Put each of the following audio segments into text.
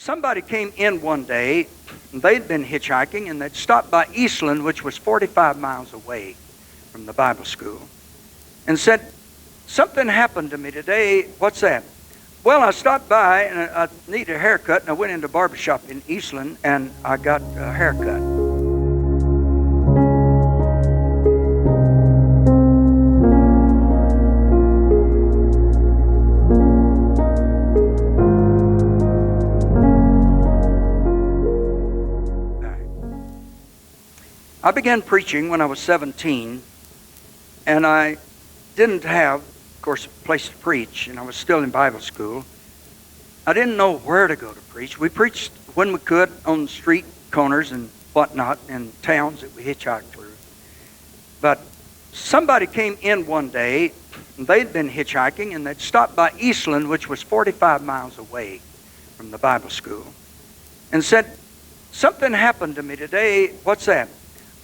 somebody came in one day, and they'd been hitchhiking, and they'd stopped by Eastland, which was 45 miles away from the Bible school, and said, "Something happened to me today." "What's that?" "Well, I stopped by, and I needed a haircut, and I went into a barbershop in Eastland, and I got a haircut." I began preaching when I was 17, and I didn't have, of course, a place to preach, and I was still in Bible school. I didn't know where to go to preach. We preached when we could on street corners and whatnot in towns that we hitchhiked through. But somebody came in one day, and they'd been hitchhiking, and they'd stopped by Eastland, which was 45 miles away from the Bible school, and said, "Something happened to me today." "What's that?"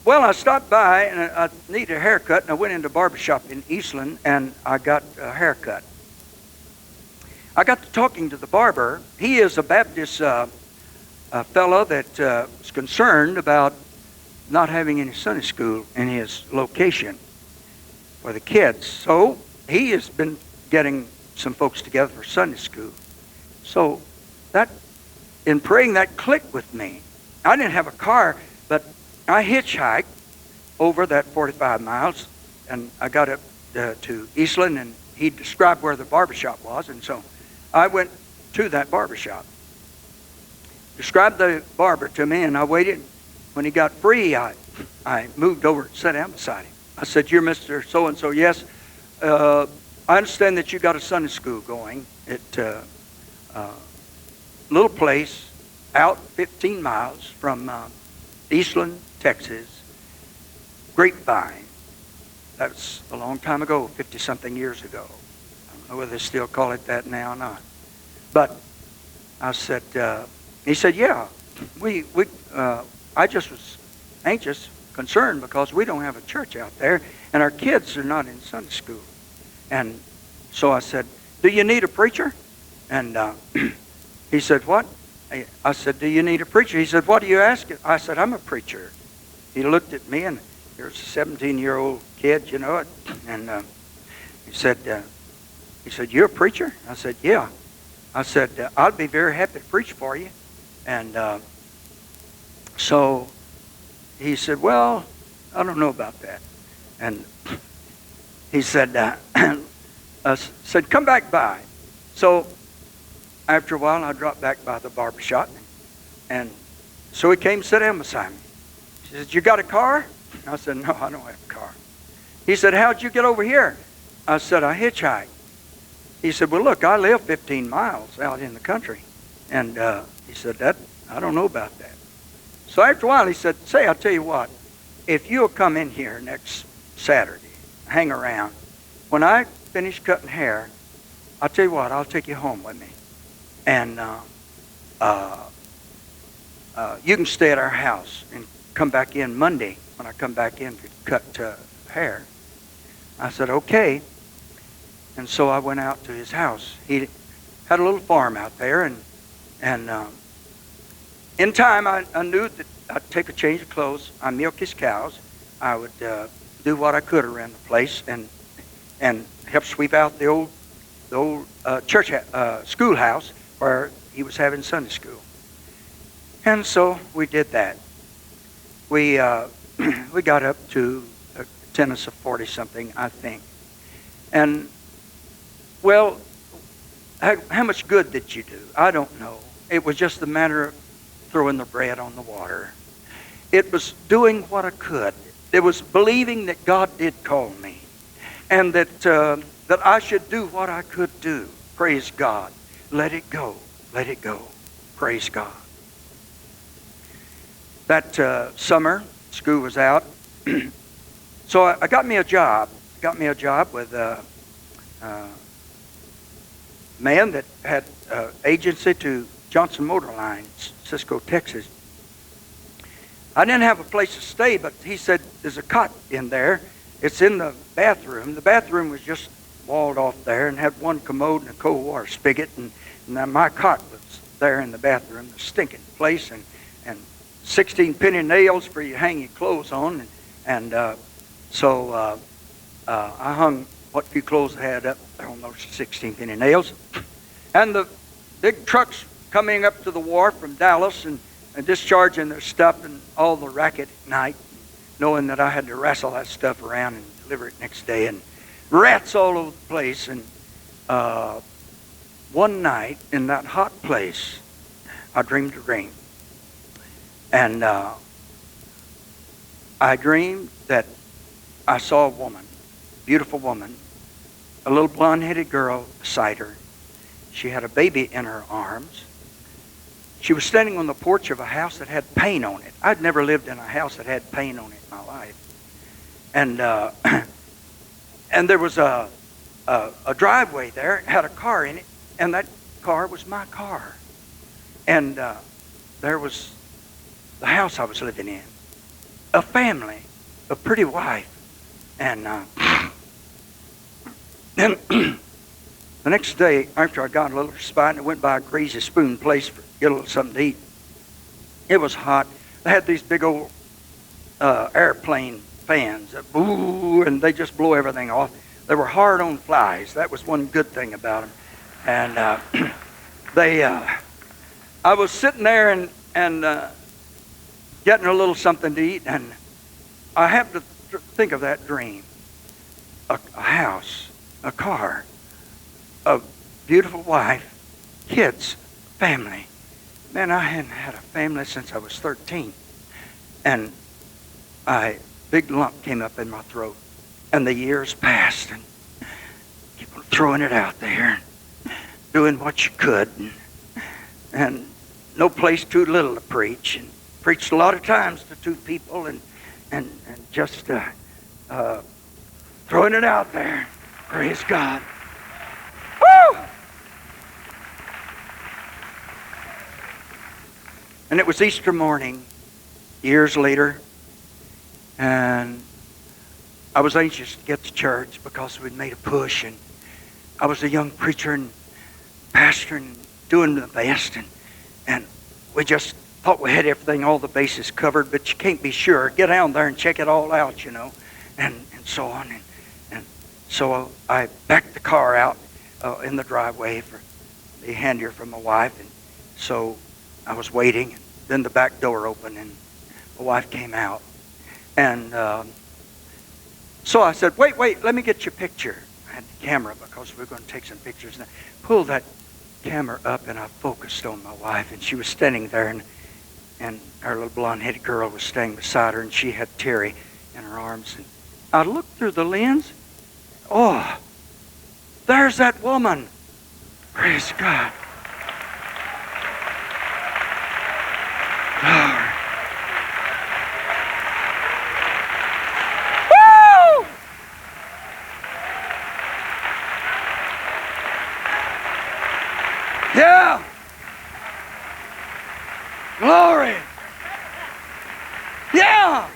"Well, I stopped by, and I needed a haircut, and I went into a barbershop in Eastland, and I got a haircut." I got to talking to the barber. He is a Baptist fellow that was concerned about not having any Sunday school in his location for the kids. So he has been getting some folks together for Sunday school. So that, in praying, that clicked with me. I didn't have a car, but I hitchhiked over that 45 miles, and I got up to Eastland, and he described where the barbershop was, and so I went to that barbershop. Described the barber to me, and I waited. When he got free, I moved over and sat down beside him. I said, "You're Mr. So-and-so?" "Yes. I understand that you got a Sunday school going at a little place out 15 miles from Eastland, Texas, Grapevine." That's a long time ago, 50-something years ago. I don't know whether they still call it that now or not. But I said, he said, "Yeah, I just was anxious, concerned, because we don't have a church out there, and our kids are not in Sunday school." And so I said, "Do you need a preacher?" And he said, "What?" I said, "Do you need a preacher?" He said, "What are you asking?" I said, "I'm a preacher." He looked at me, and here's a 17-year-old kid, you know it. And he said, "You're a preacher?" I said, "Yeah." I said, "I'd be very happy to preach for you." And so he said, "Well, I don't know about that." And he said, "Come back by." So after a while, I dropped back by the barbershop, and so he came to sit down beside me. He said, "You got a car?" I said, "No, I don't have a car." He said, "How'd you get over here?" I said, "I hitchhiked." He said, "Well, look, I live 15 miles out in the country." And he said, "I don't know about that." So after a while, he said, "Say, I'll tell you what, if you'll come in here next Saturday, hang around. When I finish cutting hair, I'll tell you what, I'll take you home with me. And you can stay at our house and come back in Monday when I come back in to cut hair." I said, "Okay." And so I went out to his house. He had a little farm out there, and in time I knew that I'd take a change of clothes. I milk his cows. I would do what I could around the place and help sweep out the old church schoolhouse where he was having Sunday school. And so we did that. We got up to attendance of 40-something, I think. And, well, how much good did you do? I don't know. It was just a matter of throwing the bread on the water. It was doing what I could. It was believing that God did call me, and that I should do what I could do. Praise God. Let it go. Let it go. Praise God. That summer, school was out. So I got me a job. Got me a job with a man that had agency to Johnson Motor Line, Cisco, Texas. I didn't have a place to stay, but he said, "There's a cot in there. It's in the bathroom." The bathroom was just walled off there and had one commode and a cold water spigot, and my cot was there in the bathroom, the stinking place, and 16-penny nails for you to hang your clothes on. So I hung what few clothes I had up there on those 16-penny nails. And the big trucks coming up to the wharf from Dallas and discharging their stuff and all the racket at night, knowing that I had to wrestle that stuff around and deliver it next day, and rats all over the place. And one night in that hot place, I dreamed a dream. And I dreamed that I saw a woman, beautiful woman, a little blonde-headed girl beside her. She had a baby in her arms. She was standing on the porch of a house that had paint on it. I'd never lived in a house that had paint on it in my life. And and there was a driveway there. It had a car in it, and that car was my car. And there was the house I was living in, a family, a pretty wife. And then the next day, after I got a little respite, I went by a Greasy Spoon place to get a little something to eat. It was hot. They had these big old airplane fans that boo, and they just blow everything off. They were hard on flies. That was one good thing about them. And I was sitting there and getting a little something to eat, and I happened to think of that dream. A house, a car, a beautiful wife, kids, family. Man, I hadn't had a family since I was 13. And a big lump came up in my throat. And the years passed, and keep on throwing it out there, doing what you could, and no place too little to preach. And preached a lot of times to two people, and just throwing it out there. Praise God. Woo! And it was Easter morning, years later, and I was anxious to get to church because we'd made a push, and I was a young preacher and pastor and doing the best, and we just thought we had everything, all the bases covered, but you can't be sure. Get down there and check it all out, and so on. And so I backed the car out in the driveway for the handier from my wife, and so I was waiting, and then the back door opened, and my wife came out. And so I said, wait, let me get your picture. I had the camera because we were going to take some pictures. And I pulled that camera up, and I focused on my wife, and she was standing there, and her little blonde-headed girl was standing beside her, and she had Terry in her arms. And I looked through the lens. Oh, there's that woman. Praise God. Glory. Woo! Yeah. Glory. Yeah.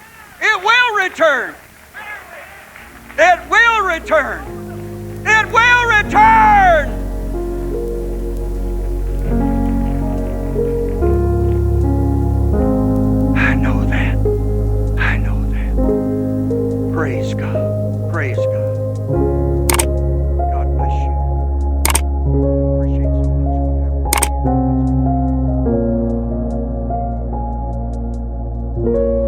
It will return. It will return. It will return. I know that. I know that. Praise God. Praise God. God bless you. Appreciate so much what happened here.